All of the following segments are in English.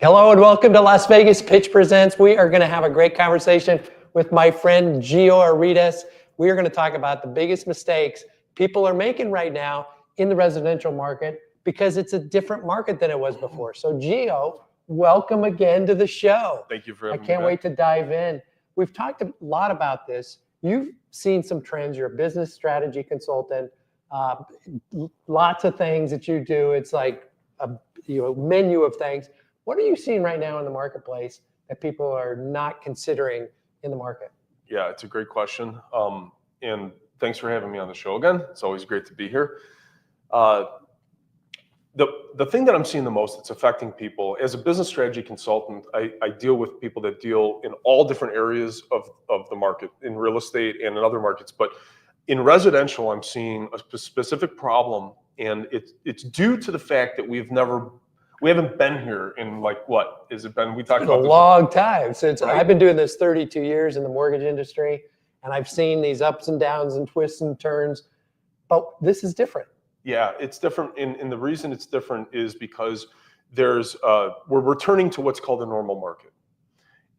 Hello and welcome to Las Vegas Pitch Presents. We are going to have a great conversation with my friend Gio Aretos. We are going to talk about the biggest mistakes people are making right now in the residential market because it's a different market than it was before. So Gio, welcome again to the show. Thank you for having me. I can't wait to dive in. We've talked a lot about this. You've seen some trends. You're a business strategy consultant. Lots of things that you do. It's like a menu of things. What are you seeing right now in the marketplace that people are not considering in the market? Yeah, it's a great question. And thanks for having me on the show again. It's always great to be here. The thing that I'm seeing the most that's affecting people, as a business strategy consultant, I deal with people that deal in all different areas of the market, in real estate and in other markets. But in residential, I'm seeing a specific problem, and it's due to the fact that we haven't been here in what has it been? We talked about a long time since I've been doing this 32 years in the mortgage industry, and I've seen these ups and downs and twists and turns, but this is different. Yeah, it's different, and the reason it's different is because we're returning to what's called a normal market.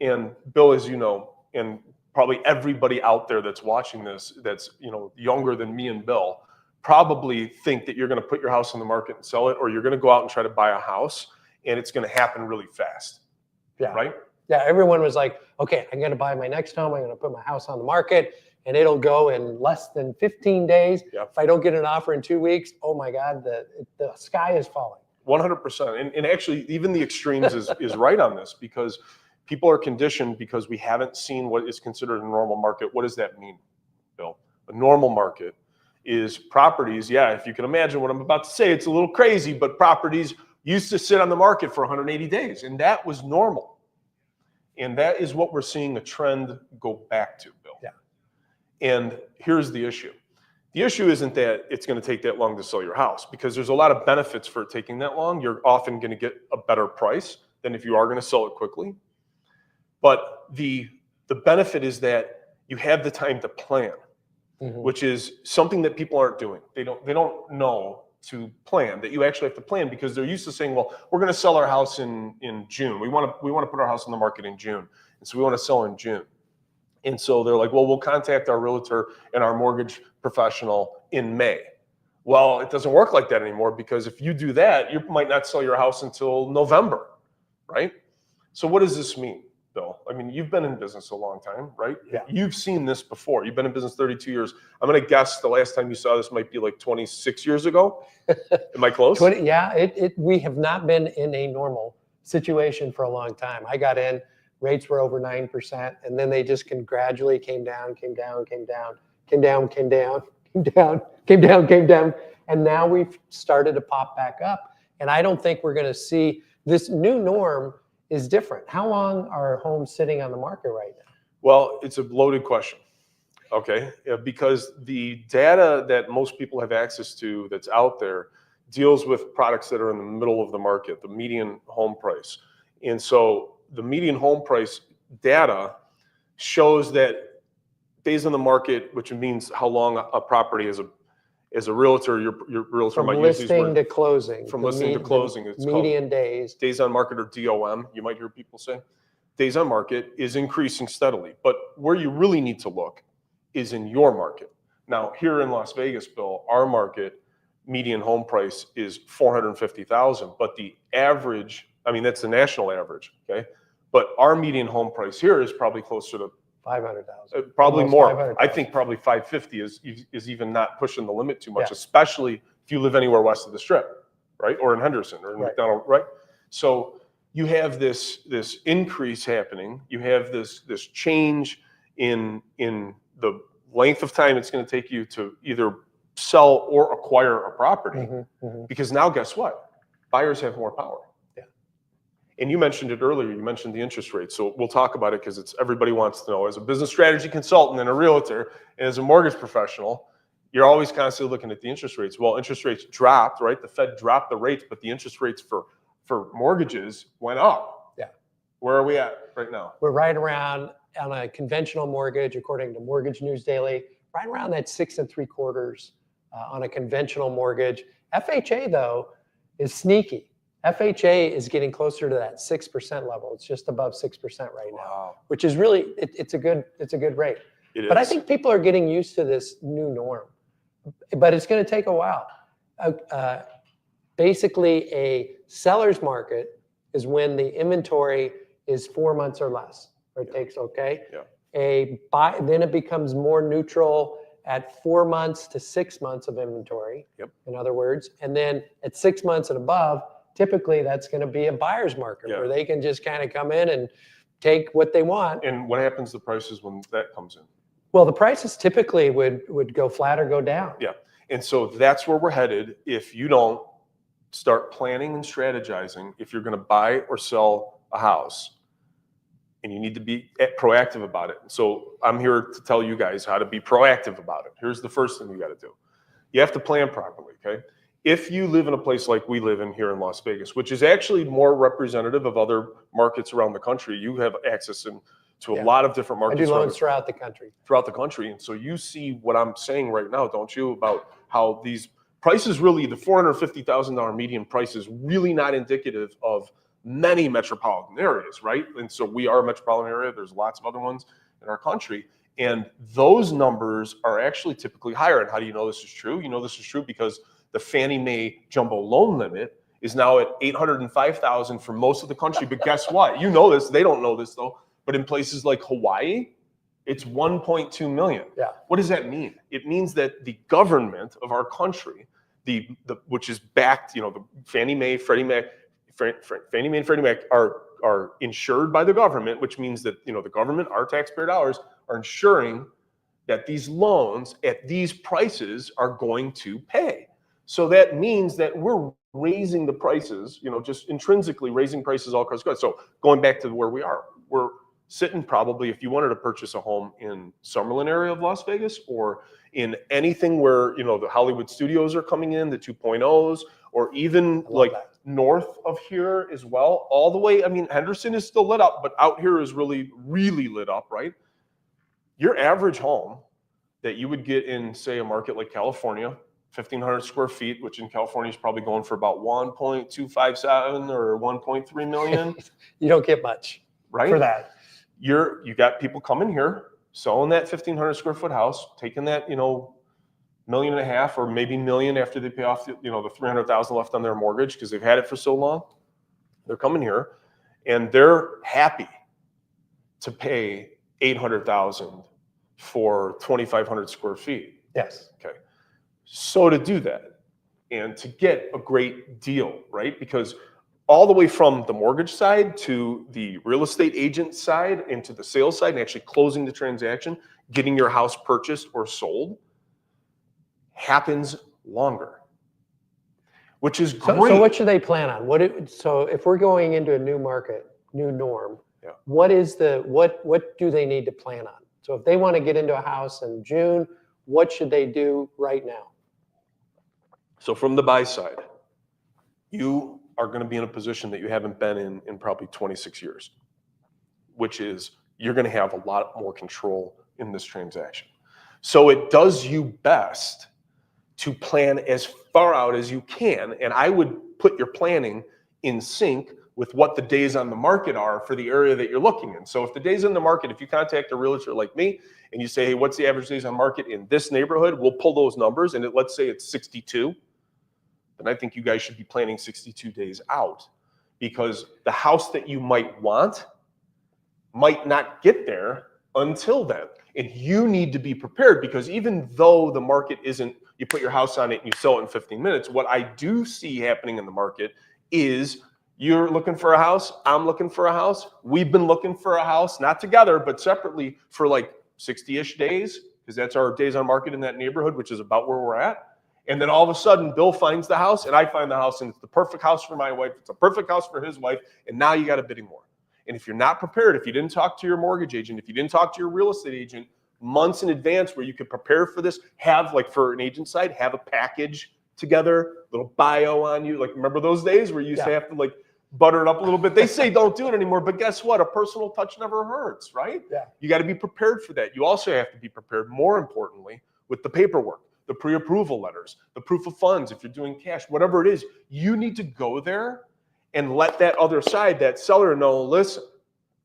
And Bill, as you know, and probably everybody out there that's watching this, that's younger than me and Bill, probably think that you're going to put your house on the market and sell it, or you're going to go out and try to buy a house, and it's going to happen really fast. Yeah. Right? Yeah, everyone was like, okay, I'm going to buy my next home. I'm going to put my house on the market, and it'll go in less than 15 days. Yep. If I don't get an offer in 2 weeks, oh my God, the sky is falling. 100%. And actually, even the extremes is right on this, because people are conditioned because we haven't seen what is considered a normal market. What does that mean, Bill? A normal market is properties. Yeah, if you can imagine what I'm about to say, it's a little crazy, but properties used to sit on the market for 180 days, and that was normal. And that is what we're seeing a trend go back to, Bill. Yeah. And here's the issue. The issue isn't that it's going to take that long to sell your house, because there's a lot of benefits for it taking that long. You're often going to get a better price than if you are going to sell it quickly. But the benefit is that you have the time to plan, which is something that people aren't doing. They don't know to plan, that you actually have to plan, because they're used to saying, well, we're going to sell our house in June. We want to put our house on the market in June. And so we want to sell in June. And so they're like, well, we'll contact our realtor and our mortgage professional in May. Well, it doesn't work like that anymore, because if you do that, you might not sell your house until November, right? So what does this mean, Bill? I mean, you've been in business a long time, right? Yeah. You've seen this before. You've been in business 32 years. I'm going to guess the last time you saw this might be like 26 years ago. Am I close? Yeah, we have not been in a normal situation for a long time. I got in, rates were over 9%, and then they just gradually came down, and now we've started to pop back up. And I don't think we're going to see this new norm is different. How long are homes sitting on the market right now? Well, it's a loaded question, okay? Because the data that most people have access to that's out there deals with products that are in the middle of the market, the median home price. And so the median home price data shows that days on the market, which means how long a property as a realtor, your realtor might use these words. From listing to closing. From listing to closing. It's median days. Days on market, or DOM, you might hear people say. Days on market is increasing steadily. But where you really need to look is in your market. Now, here in Las Vegas, Bill, our market median home price is $450,000. But the average, I mean, that's the national average, okay? But our median home price here is probably closer to 500,000. Probably more. I think probably 550 is even not pushing the limit too much, especially if you live anywhere west of the Strip, right? Or in Henderson or in McDonald, right? So you have this increase happening. You have this change in the length of time it's going to take you to either sell or acquire a property, because now guess what? Buyers have more power. And you mentioned it earlier, you mentioned the interest rate. So we'll talk about it, because it's everybody wants to know. As a business strategy consultant and a realtor and as a mortgage professional, you're always constantly looking at the interest rates. Well, interest rates dropped, right? The Fed dropped the rates, but the interest rates for mortgages went up. Yeah. Where are we at right now? We're right around, on a conventional mortgage, according to Mortgage News Daily, right around that 6 3/4 on a conventional mortgage. FHA, though, is sneaky. FHA is getting closer to that 6% level. It's just above 6% right now, Wow. which is really, it's a good rate. It But I is. think people are getting used to this new norm, but it's going to take a while. Basically, a seller's market is when the inventory is 4 months or less, or it takes, okay? Yeah. Then it becomes more neutral at 4 months to 6 months of inventory, Yep. in other words. And then at 6 months and above, typically that's going to be a buyer's market where they can just kind of come in and take what they want. And what happens to prices when that comes in? Well, the prices typically would go flat or go down. Yeah. And so that's where we're headed if you don't start planning and strategizing if you're going to buy or sell a house, and you need to be proactive about it. So I'm here to tell you guys how to be proactive about it. Here's the first thing you got to do. You have to plan properly, okay? If you live in a place like we live in here in Las Vegas, which is actually more representative of other markets around the country, you have access to a lot of different markets. I do loans throughout the country. And so you see what I'm saying right now, don't you, about how these prices really, the $450,000 median price is really not indicative of many metropolitan areas, right? And so we are a metropolitan area. There's lots of other ones in our country. And those numbers are actually typically higher. And how do you know this is true? You know this is true because the Fannie Mae jumbo loan limit is now at $805,000 for most of the country. But guess what? You know this. They don't know this, though. But in places like Hawaii, it's 1.2 million. Yeah. What does that mean? It means that the government of our country, which is backed, the Fannie Mae, Freddie Mac, Fannie Mae and Freddie Mac are insured by the government, which means that the government, our taxpayer dollars, are ensuring that these loans at these prices are going to pay. So that means that we're raising the prices, just intrinsically raising prices all across the country. So going back to where we are, we're sitting probably, if you wanted to purchase a home in Summerlin area of Las Vegas or in anything where, the Hollywood studios are coming in, the 2.0s, or even like north of here as well, all the way. I mean, Henderson is still lit up, but out here is really, really lit up, right? Your average home that you would get in, say, a market like California, 1,500 square feet, which in California is probably going for about 1.257 or 1.3 million. You don't get much for that. You got people coming here, selling that 1,500 square foot house, taking that, $1.5 million or maybe $1 million after they pay off, the $300,000 left on their mortgage because they've had it for so long. They're coming here and they're happy to pay $800,000 for 2,500 square feet. Yes. Okay. So to do that and to get a great deal, right? Because all the way from the mortgage side to the real estate agent side and to the sales side and actually closing the transaction, getting your house purchased or sold happens longer, which is great. So what should they plan on? So if we're going into a new market, new norm, what do they need to plan on? So if they want to get into a house in June, what should they do right now? So from the buy side, you are going to be in a position that you haven't been in probably 26 years, which is you're going to have a lot more control in this transaction. So it does you best to plan as far out as you can. And I would put your planning in sync with what the days on the market are for the area that you're looking in. So if the days on the market, if you contact a realtor like me and you say, hey, what's the average days on market in this neighborhood? We'll pull those numbers and let's say it's 62. Then I think you guys should be planning 62 days out because the house that you might want might not get there until then. And you need to be prepared because even though the market isn't, you put your house on it and you sell it in 15 minutes, what I do see happening in the market is you're looking for a house, I'm looking for a house, we've been looking for a house, not together, but separately for like 60-ish days, because that's our days on market in that neighborhood, which is about where we're at. And then all of a sudden, Bill finds the house and I find the house and it's the perfect house for my wife, it's a perfect house for his wife, and now you got a bidding war. And if you're not prepared, if you didn't talk to your mortgage agent, if you didn't talk to your real estate agent months in advance where you could prepare for this, have like for an agent side, have a package together, little bio on you. Like remember those days where you used to have to like butter it up a little bit? They say don't do it anymore, but guess what? A personal touch never hurts, right? Yeah. You got to be prepared for that. You also have to be prepared, more importantly, with the paperwork, the pre-approval letters, the proof of funds, if you're doing cash, whatever it is, you need to go there and let that other side, that seller, know, listen,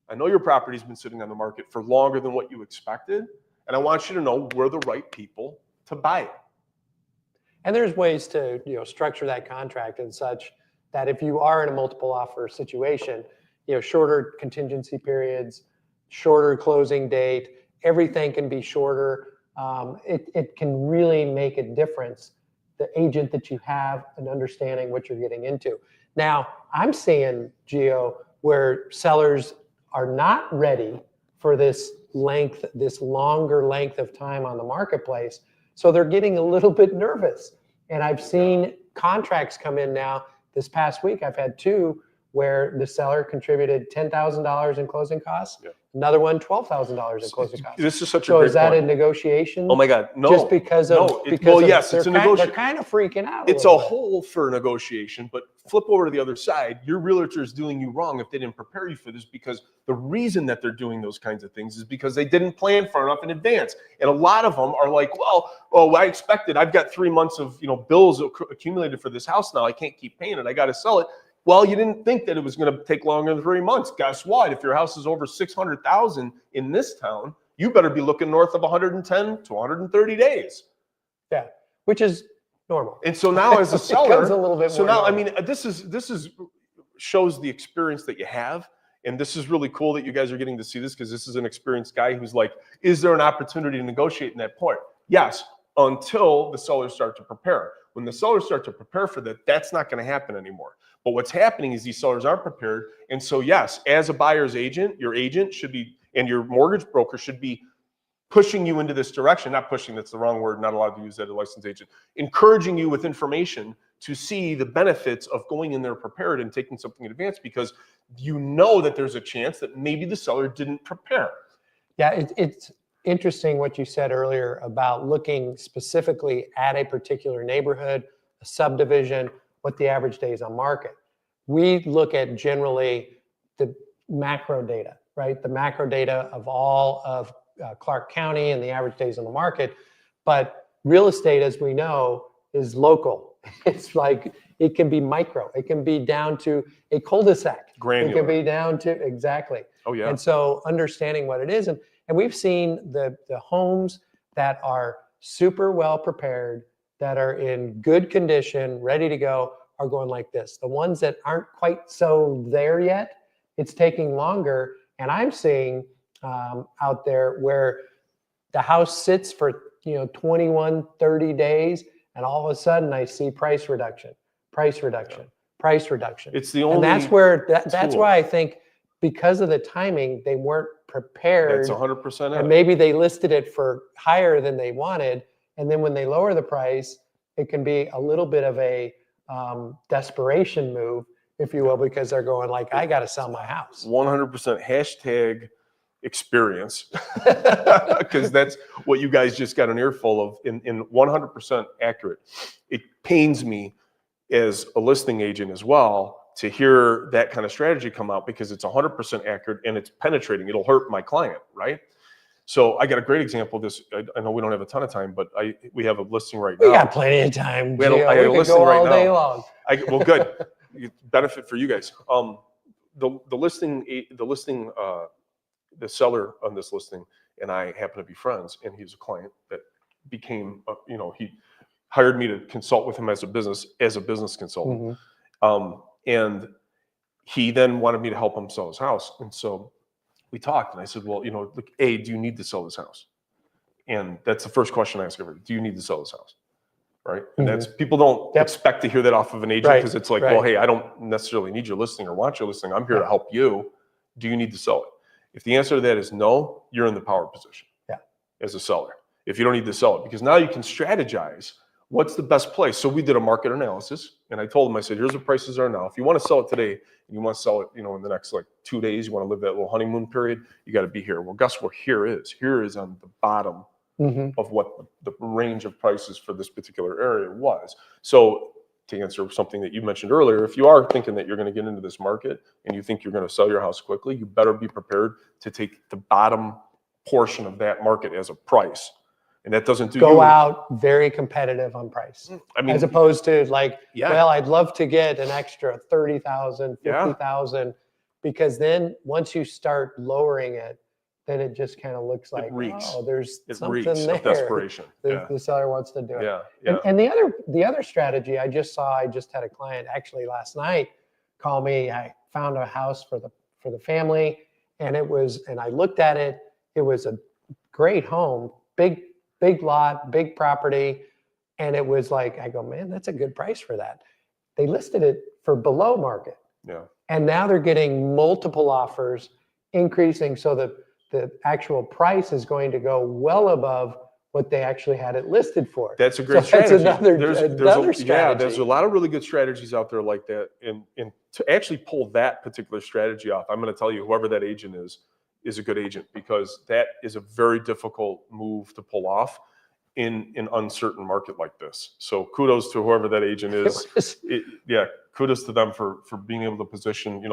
I know your property's been sitting on the market for longer than what you expected, and I want you to know we're the right people to buy it. And there's ways to, structure that contract and such that if you are in a multiple offer situation, shorter contingency periods, shorter closing date, everything can be shorter. It can really make a difference, the agent that you have and understanding what you're getting into. Now, I'm seeing, Gio, where sellers are not ready for this longer length of time on the marketplace. So they're getting a little bit nervous. And I've seen contracts come in now. This past week, I've had 2 where the seller contributed $10,000 in closing costs. Yeah. Another one, $12,000 in closing costs. This is such a so great is that point. a negotiation? Oh my God, no. Just because of, no. Well, yes, it's a negotiation. They're kind of freaking out. It's a hole for negotiation, but flip over to the other side. Your realtor is doing you wrong if they didn't prepare you for this, because the reason that they're doing those kinds of things is because they didn't plan far enough in advance. And a lot of them are like, well, I expected, I've got 3 months of bills accumulated for this house now. I can't keep paying it. I got to sell it. Well, you didn't think that it was going to take longer than 3 months. Guess what? If your house is over 600,000 in this town, you better be looking north of 110 to 130 days. Yeah, which is normal. And so now, as a seller, a little bit more now, normal. I mean, this is shows the experience that you have, and this is really cool that you guys are getting to see this, because this is an experienced guy who's like, is there an opportunity to negotiate in that point? Yes, until the sellers start to prepare. When the sellers start to prepare for that, that's not going to happen anymore. But what's happening is these sellers aren't prepared. And so, yes, as a buyer's agent, your agent should be, and your mortgage broker should be pushing you into this direction. Not pushing, that's the wrong word. Not allowed to use that as a licensed agent. Encouraging you with information to see the benefits of going in there prepared and taking something in advance, because you know that there's a chance that maybe the seller didn't prepare. Yeah, it's interesting what you said earlier about looking specifically at a particular neighborhood, a subdivision, what the average days on market. We look at generally the macro data, right? The macro data of all of Clark County and the average days on the market. But real estate, as we know, is local. It's like, it can be micro. It can be down to a cul-de-sac. Granular. It can be down to, exactly. Oh, yeah. And so understanding what it is. And we've seen the homes that are super well prepared, that are in good condition, ready to go, are going like this. The ones that aren't quite so there yet, it's taking longer. And I'm seeing out there where the house sits for 21, 30 days, and all of a sudden I see price reduction. It's the only. And that's where that's why I think, because of the timing, they weren't prepared. That's 100%. And maybe they listed it for higher than they wanted, and then when they lower the price, it can be a little bit of a desperation move, if you will, because they're going like, I got to sell my house. 100% hashtag experience, because that's what you guys just got an earful of, in 100% accurate. It pains me as a listing agent as well to hear that kind of strategy come out, because it's 100% accurate and it's penetrating. It'll hurt my client, right? So I got a great example of this. I know we don't have a ton of time, but we have a listing right now. We got plenty of time. I got a listing right now. Day long. Well, good. Benefit for you guys. The seller on this listing and I happen to be friends, and he was a client that became, he hired me to consult with him as a business consultant. Mm-hmm. And he then wanted me to help him sell his house. And so we talked, and I said, well, look, A, do you need to sell this house? And that's the first question I ask everybody. Do you need to sell this house? Right? And that's, people don't expect to hear that off of an agent, because it's like, well, hey, I don't necessarily need your listing or want your listing. I'm here to help you. Do you need to sell it? If the answer to that is no, you're in the power position as a seller. If you don't need to sell it, because now you can strategize what's the best place. So we did a market analysis, and I told him, I said, here's what prices are now. If you want to sell it today, and you want to sell it, in the next 2 days, you want to live that little honeymoon period, you got to be here. Well, guess where here is? Here is on the bottom of what the range of prices for this particular area was. So to answer something that you mentioned earlier, if you are thinking that you're going to get into this market and you think you're going to sell your house quickly, you better be prepared to take the bottom portion of that market as a price. And that doesn't do go you. out very competitive on price. I mean, As opposed to like, yeah. well, I'd love to get an extra 30,000, Yeah. 50,000, because then once you start lowering it, then it just kind of looks like, reeks. oh, there's It something reeks there. of desperation. The seller wants to do it. Yeah. Yeah. And the other strategy I just had a client actually last night call me. I found a house for the family, and I looked at it. It was a great home, big lot, big property. And it was like, I go, man, that's a good price for that. They listed it for below market. Yeah. And now they're getting multiple offers, increasing so that the actual price is going to go well above what they actually had it listed for. That's a great strategy. That's another strategy. Yeah, there's a lot of really good strategies out there like that. And to actually pull that particular strategy off, I'm going to tell you, whoever that agent is a good agent, because that is a very difficult move to pull off in an uncertain market like this. So kudos to whoever that agent is. Kudos to them for being able to position,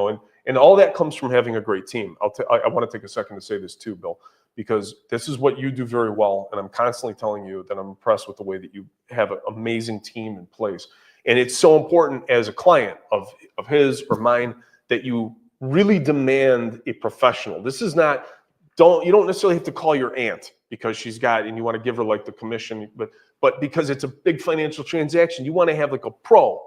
and all that comes from having a great team. I want to take a second to say this too, Bill, because this is what you do very well. And I'm constantly telling you that I'm impressed with the way that you have an amazing team in place. And it's so important as a client of his or mine that you really demand a professional. This is not, you don't necessarily have to call your aunt because she's got, and you want to give her like the commission, but because it's a big financial transaction, you want to have like a pro,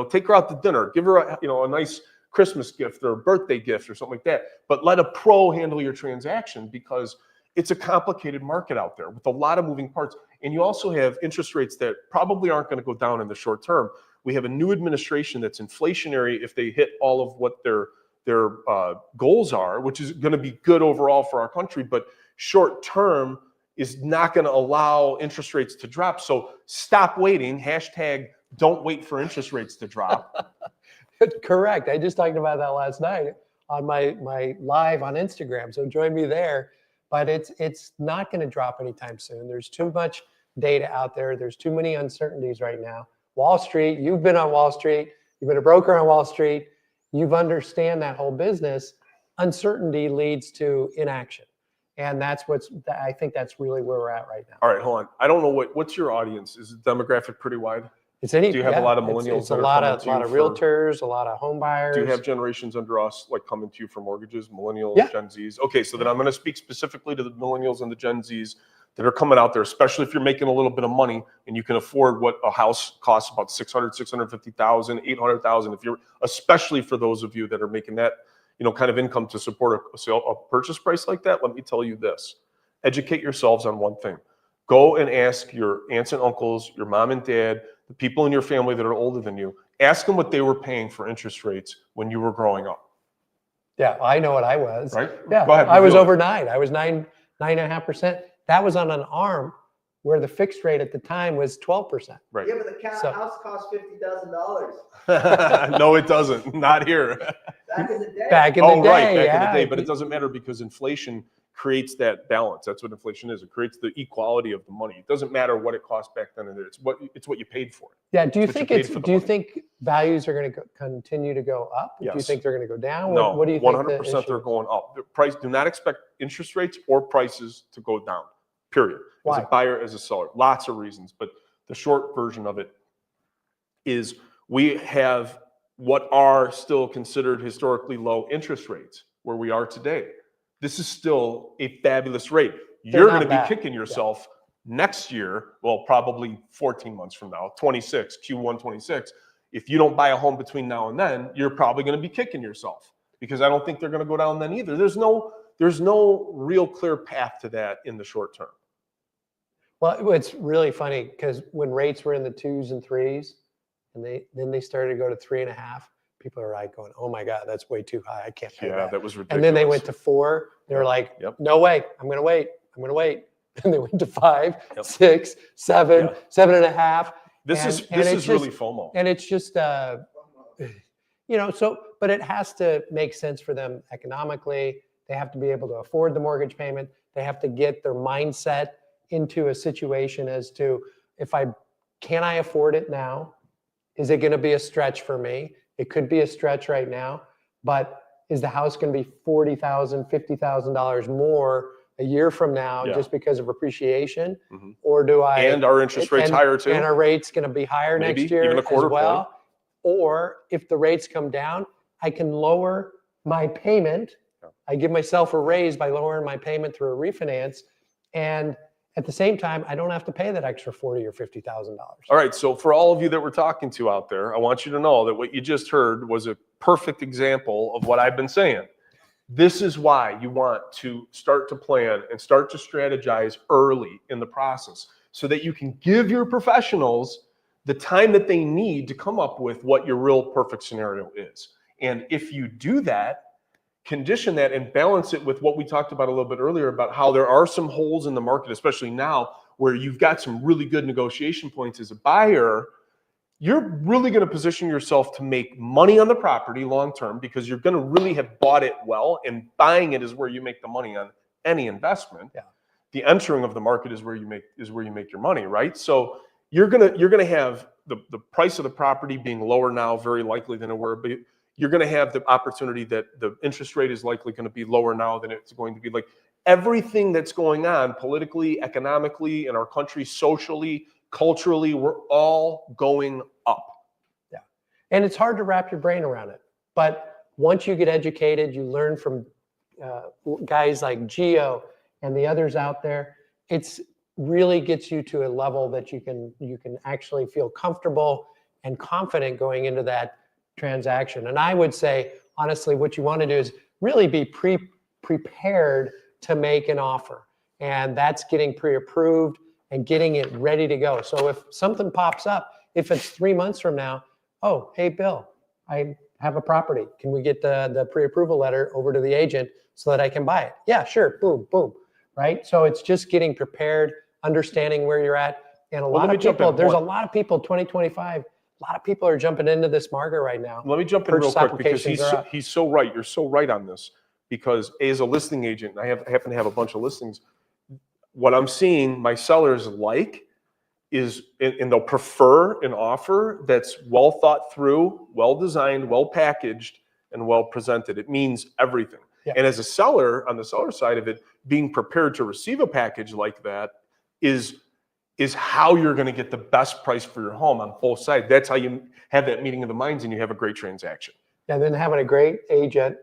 take her out to dinner, give her a nice Christmas gift or a birthday gift or something like that. But let a pro handle your transaction, because it's a complicated market out there with a lot of moving parts. And you also have interest rates that probably aren't going to go down in the short term. We have a new administration that's inflationary if they hit all of what their goals are, which is going to be good overall for our country, but short term is not going to allow interest rates to drop. So stop waiting. Hashtag don't wait for interest rates to drop. Correct. I just talked about that last night on my live on Instagram. So join me there. But it's not going to drop anytime soon. There's too much data out there. There's too many uncertainties right now. Wall Street, you've been on Wall Street. You've been a broker on Wall Street. You understand that whole business. Uncertainty leads to inaction. And I think that's really where we're at right now. All right, hold on. I don't know what's your audience? Is the demographic pretty wide? Do you have a lot of millennials? It's a lot of realtors, a lot of home buyers. Do you have generations under us like coming to you for mortgages, millennials, Yeah. Gen Zs? Okay, so then I'm going to speak specifically to the millennials and the Gen Zs that are coming out there, especially if you're making a little bit of money and you can afford what a house costs, about 600, 650,000, 800,000. Especially for those of you that are making that, kind of income to support a purchase price like that. Let me tell you this: educate yourselves on one thing. Go and ask your aunts and uncles, your mom and dad, the people in your family that are older than you. Ask them what they were paying for interest rates when you were growing up. Yeah, I know what I was. Right? Yeah, Go ahead. I was over 9. I was 9.5%. That was on an ARM where the fixed rate at the time was 12%. Right. Yeah, but the house costs $50,000. No, it doesn't. Not here. Back in the day. Back in the day, Back in the yeah. day. But it doesn't matter because inflation creates that balance. That's what inflation is. It creates the equality of the money. It doesn't matter what it costs back then and there. It's what you paid for it. Yeah. Do you It's think values are going to continue to go up? Yes. Do you think they're going to go down? No, What do you think? 100% they're going up. The price. Do not expect interest rates or prices to go down. Period. Why? As a buyer, as a seller, lots of reasons. But the short version of it is we have what are still considered historically low interest rates where we are today. This is still a fabulous rate. You're going to be kicking yourself next year, well, probably 14 months from now, Q1 26. If you don't buy a home between now and then, you're probably going to be kicking yourself, because I don't think they're going to go down then either. There's no real clear path to that in the short term. Well, it's really funny because when rates were in the 2s and 3s, and then they started to go to 3.5, people are like going, "Oh my God, that's way too high. I can't pay that." Yeah, that was ridiculous. And then they went to 4. They were like, "No way, I'm going to wait. I'm going to wait." And they went to 5, 6, 7, 7.5. This is really FOMO. And it's just, but it has to make sense for them economically. They have to be able to afford the mortgage payment. They have to get their mindset into a situation as to, can I afford it now? Is it going to be a stretch for me? It could be a stretch right now, but is the house going to be $40,000, $50,000 more a year from now Yeah. just because of appreciation? Mhm. Or do I? And our interest rate's and- higher too. And our rate's going to be higher Maybe next year even a quarter as well. Or if the rates come down, I can lower my payment. Yeah. I give myself a raise by lowering my payment through a refinance. And at the same time, I don't have to pay that extra $40,000 or $50,000. All right, so for all of you that we're talking to out there, I want you to know that what you just heard was a perfect example of what I've been saying. This is why you want to start to plan and start to strategize early in the process so that you can give your professionals the time that they need to come up with what your real perfect scenario is. And if you do that, condition that and balance it with what we talked about a little bit earlier about how there are some holes in the market, especially now where you've got some really good negotiation points as a buyer, you're really going to position yourself to make money on the property long term because you're going to really have bought it well, and buying it is where you make the money on any investment. Yeah. The entering of the market is where you make your money, right? So you're gonna have the price of the property being lower now, very likely than it were, but you're going to have the opportunity that the interest rate is likely going to be lower now than it's going to be. Like everything that's going on politically, economically, in our country, socially, culturally, we're all going up. Yeah. And it's hard to wrap your brain around it. But once you get educated, you learn from guys like Gio and the others out there, it's really gets you to a level that you can actually feel comfortable and confident going into that transaction. And I would say, honestly, what you want to do is really be prepared to make an offer. And that's getting pre-approved and getting it ready to go. So if something pops up, if it's 3 months from now, oh, hey, Bill, I have a property. Can we get the pre-approval letter over to the agent so that I can buy it? Yeah, sure. Boom, boom. Right? So it's just getting prepared, understanding where you're at. And a lot of people, there's a lot of people, 2025, a lot of people are jumping into this market right now. Let me jump in real quick because he's so right. You're so right on this because as a listing agent, I happen to have a bunch of listings. What I'm seeing my sellers like is, and they'll prefer an offer that's well thought through, well designed, well packaged, and well presented. It means everything. Yeah. And as a seller, on the seller side of it, being prepared to receive a package like that is how you're going to get the best price for your home on both sides. That's how you have that meeting of the minds and you have a great transaction. And then having a great agent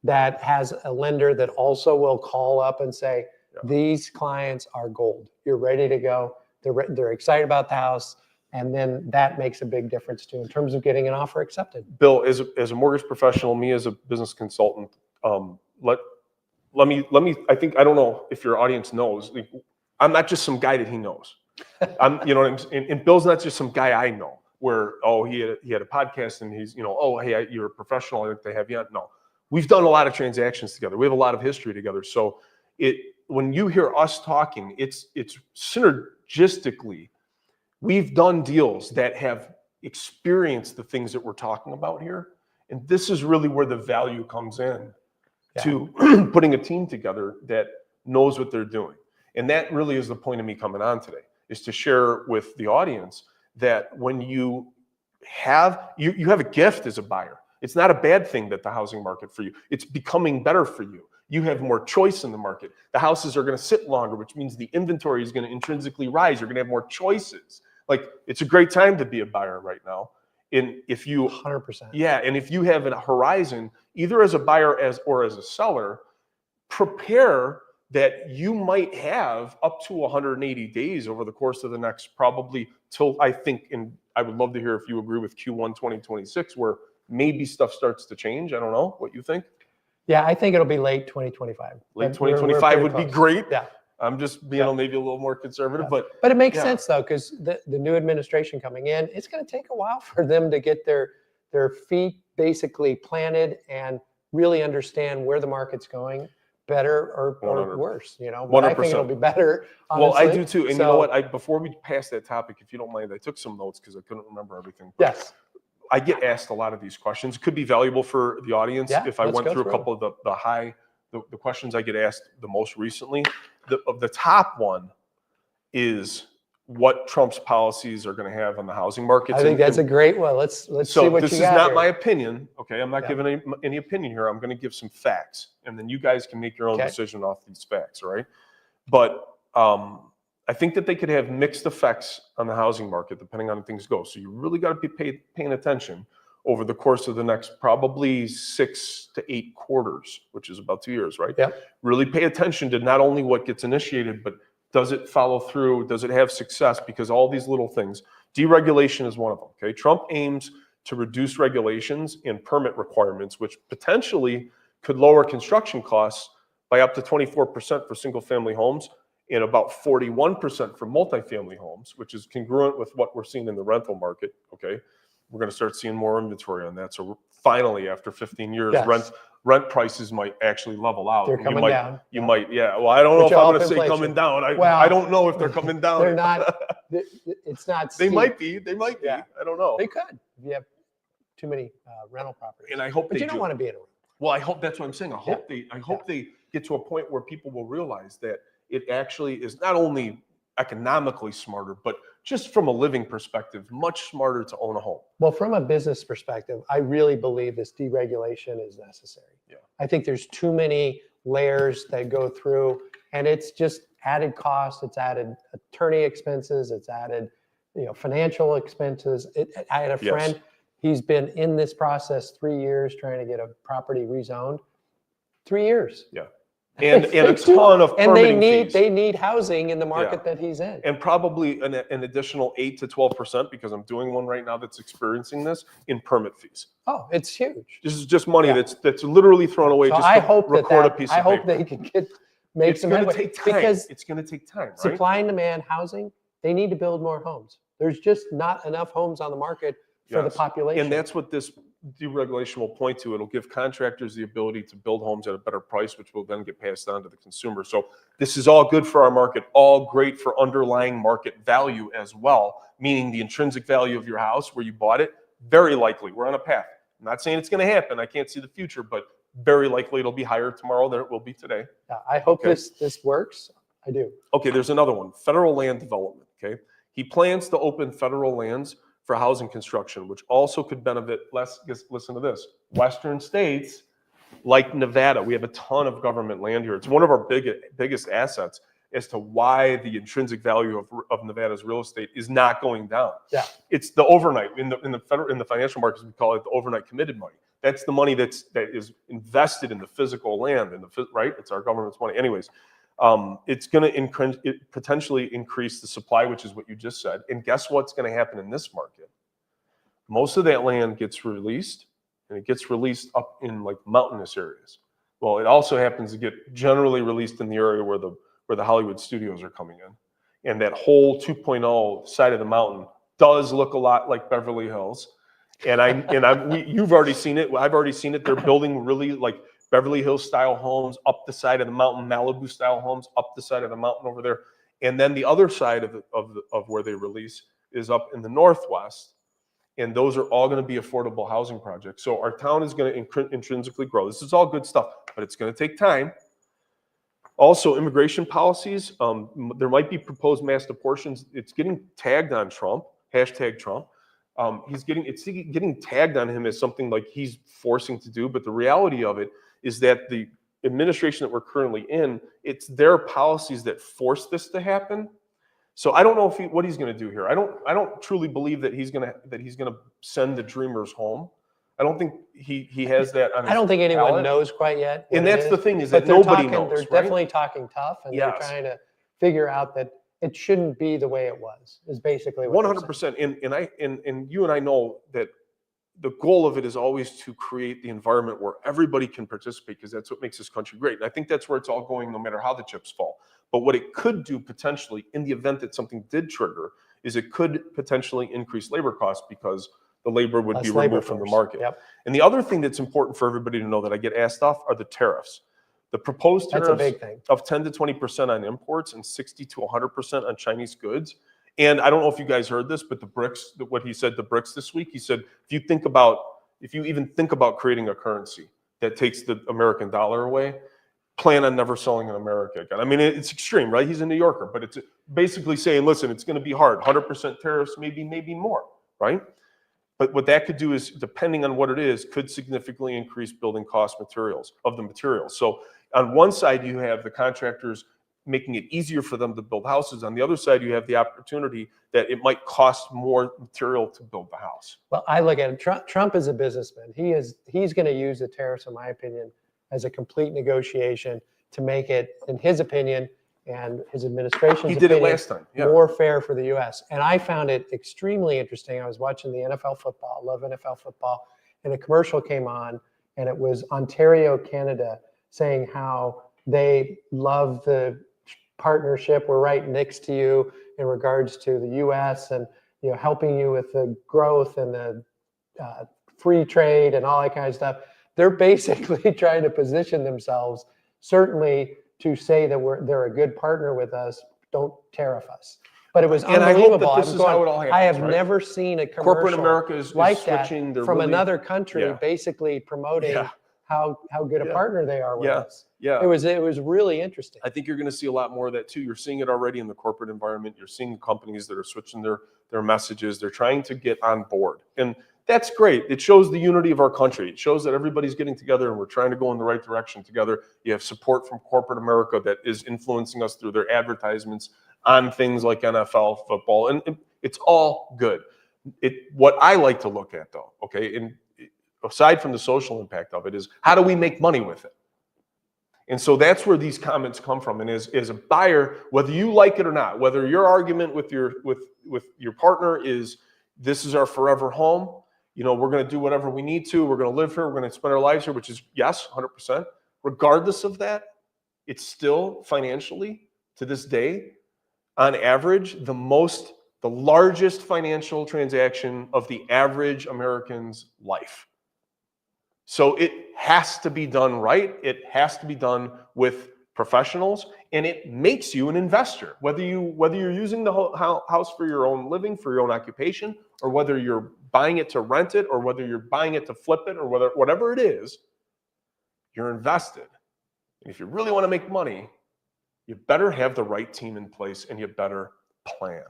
that has a lender that also will call up and say, these clients are gold. You're ready to go. They're excited about the house. And then that makes a big difference too in terms of getting an offer accepted. Bill, as a mortgage professional, me as a business consultant, let me, I think, I don't know if your audience knows, I'm not just some guy that he knows. You know what I'm saying? And Bill's not just some guy I know where, oh, he had a podcast and he's, oh, hey, you're a professional. I think they have you on. No, we've done a lot of transactions together. We have a lot of history together. So when you hear us talking, it's synergistically, we've done deals that have experienced the things that we're talking about here. And this is really where the value comes in to putting a team together that knows what they're doing. And that really is the point of me coming on today, is to share with the audience that when you have a gift as a buyer. It's not a bad thing that the housing market for you, it's becoming better for you. You have more choice in the market. The houses are going to sit longer, which means the inventory is going to intrinsically rise. You're going to have more choices. Like, it's a great time to be a buyer right now. And if you 100%. Yeah, and if you have a horizon, either as a buyer or as a seller, prepare that you might have up to 180 days over the course of the next, probably till, I think, and I would love to hear if you agree with Q1 2026, where maybe stuff starts to change. I don't know what you think. Yeah, I think it'll be late 2025. Late 2025 would be great. Yeah. I'm just being maybe a little more conservative, but it makes sense though, because the new administration coming in, it's going to take a while for them to get their feet basically planted and really understand where the market's going, better or worse. But I think it'll be better. Honestly. Well, I do too. And you know what? Before we pass that topic, if you don't mind, I took some notes because I couldn't remember everything. Yes. I get asked a lot of these questions. It could be valuable for the audience if I went through a couple of the questions I get asked the most recently. The top one is, what Trump's policies are going to have on the housing markets. I think that's a great one. Let's see what you got. This is not here. my opinion. Okay, I'm not Yeah. giving any opinion here. I'm going to give some facts, and then you guys can make your own Okay. decision off these facts. All right, but I think that they could have mixed effects on the housing market depending on how things go. So you really got to be paying attention over the course of the next probably 6 to 8 quarters, which is about 2 years, right? Yep. Really pay attention to not only what gets initiated, but does it follow through? Does it have success? Because all these little things, deregulation is one of them. Okay, Trump aims to reduce regulations and permit requirements, which potentially could lower construction costs by up to 24% for single-family homes and about 41% for multifamily homes, which is congruent with what we're seeing in the rental market. Okay, we're going to start seeing more inventory on that. So finally, after 15 years, Yes. rent prices might actually level out. They're coming down. You might, yeah. Well, I don't know Which if I'm will going to help say inflation. coming down. Well, I don't know if they're coming down. They're not. It's not. They steep. might be. They might be. Yeah. I don't know. They could. If you have too many rental properties. And I hope But they you don't do. want to be in a. Well, I hope that's what I'm saying. I hope they get to a point where people will realize that it actually is not only economically smarter, but just from a living perspective, much smarter to own a home. Well, from a business perspective, I really believe this deregulation is necessary. Yeah. I think there's too many layers that go through, and it's just added cost. It's added attorney expenses. It's added, financial expenses. I had a Yes. friend. He's been in this process 3 years trying to get a property rezoned. 3 years. Yeah. And a ton of And permitting fees. they need housing in the market that he's in. And probably an additional 8 to 12%, because I'm doing one right now that's experiencing this, in permit fees. Oh, it's huge. This is just money Yeah. that's literally thrown away So just I to hope record a that piece I of hope paper. they can make It's some going to headway take time. because It's going to take time, right? supply and demand housing, they need to build more homes. There's just not enough homes on the market for the Yes. population. And that's what this deregulation will point to. It'll give contractors the ability to build homes at a better price, which will then get passed on to the consumer. So this is all good for our market, all great for underlying market value as well, meaning the intrinsic value of your house where you bought it, very likely. We're on a path. I'm not saying it's going to happen. I can't see the future, but very likely it'll be higher tomorrow than it will be today. Yeah, I hope Okay. this works. I do. Okay, there's another one, federal land development, okay? He plans to open federal lands for housing construction, which also could benefit, listen to this, Western states like Nevada. We have a ton of government land here. It's one of our biggest assets as to why the intrinsic value of Nevada's real estate is not going down. Yeah. It's the overnight, in the financial markets, we call it the overnight committed money. That's the money that is invested in the physical land, right? It's our government's money. Anyways, it's going to potentially increase the supply, which is what you just said. And guess what's going to happen in this market? Most of that land gets released, and it gets released up in like mountainous areas. Well, it also happens to get generally released in the area where the Hollywood studios are coming in. And that whole 2.0 side of the mountain does look a lot like Beverly Hills. And you've already seen it. I've already seen it. They're building really like Beverly Hills style homes up the side of the mountain, Malibu style homes up the side of the mountain over there. And then the other side of where they release is up in the Northwest. And those are all going to be affordable housing projects. So our town is going to intrinsically grow. This is all good stuff, but it's going to take time. Also, immigration policies. There might be proposed mass deportations. It's getting tagged on Trump, hashtag Trump. It's getting tagged on him as something like he's forcing to do. But the reality of it is that the administration that we're currently in, it's their policies that force this to happen. So I don't know what he's going to do here. I don't truly believe that he's going to send the dreamers home. I don't think he has that on his I don't think anyone ballot. knows quite yet. And what it that's the thing is that But they're nobody talking, knows. They're right? definitely talking tough, and Yes. they're trying to figure out that it shouldn't be the way it was. Is basically what they're saying. 100%. And you and I know that the goal of it is always to create the environment where everybody can participate, because that's what makes this country great. And I think that's where it's all going, no matter how the chips fall. But what it could do potentially, in the event that something did trigger, is it could potentially increase labor costs because the labor would be Less labor removed from the force. market. Yep. And the other thing that's important for everybody to know that I get asked off are the tariffs. The proposed That's tariffs a big thing. of 10 to 20% on imports and 60 to 100% on Chinese goods. And I don't know if you guys heard this, but the BRICS, what he said, the BRICS this week, he said, if you even think about creating a currency that takes the American dollar away, plan on never selling in America again. I mean, it's extreme, right? He's a New Yorker, but basically saying, listen, it's going to be hard. 100% tariffs, maybe more, right? But what that could do is, depending on what it is, could significantly increase building cost of the materials. So on one side, you have the contractors making it easier for them to build houses. On the other side, you have the opportunity that it might cost more material to build the house. Well, I look at it. Trump is a businessman. He's going to use the tariffs, in my opinion, as a complete negotiation to make it, in his opinion, and his administration's He did it opinion, last time. Yeah. more fair for the U.S. And I found it extremely interesting. I was watching the NFL football, love NFL football, and a commercial came on, and it was Ontario, Canada, saying how they love the partnership. We're right next to you in regards to the U.S. and helping you with the growth and the free trade and all that kind of stuff. They're basically trying to position themselves, certainly, to say that they're a good partner with us. Don't tariff us. But it was unbelievable. I hope that this is how it all happens, I have right? never seen a commercial Corporate America is like that switching. They're from really, another country, basically promoting how good a partner they are with us. Yeah. It was really interesting. I think you're going to see a lot more of that too. You're seeing it already in the corporate environment. You're seeing companies that are switching their messages. They're trying to get on board. And that's great. It shows the unity of our country. It shows that everybody's getting together and we're trying to go in the right direction together. You have support from corporate America that is influencing us through their advertisements on things like NFL football. And it's all good. What I like to look at though, okay, and aside from the social impact of it, is how do we make money with it? And so that's where these comments come from. And as a buyer, whether you like it or not, whether your argument with your partner is this is our forever home, we're going to do whatever we need to, we're going to live here, we're going to spend our lives here, which is yes, 100%. Regardless of that, it's still financially, to this day, on average, the largest financial transaction of the average American's life. So it has to be done right. It has to be done with professionals, and it makes you an investor. Whether you're using the house for your own living, for your own occupation, or whether you're buying it to rent it, or whether you're buying it to flip it, or whatever it is, you're invested. And if you really want to make money, you better have the right team in place, and you better plan.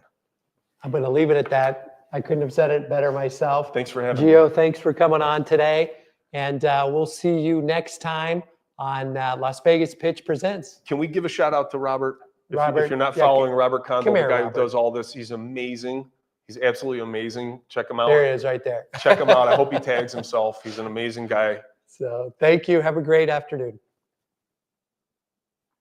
I'm going to leave it at that. I couldn't have said it better myself. Thanks for having me. Gio, thanks for coming on today. And we'll see you next time on Las Vegas Pitch Presents. Can we give a shout out to Robert? If you're not yeah, following Robert Kondo, the guy Robert. who does all this, he's amazing. He's absolutely amazing. Check him out. There he is right there. Check him out. I hope he tags himself. He's an amazing guy. So thank you. Have a great afternoon.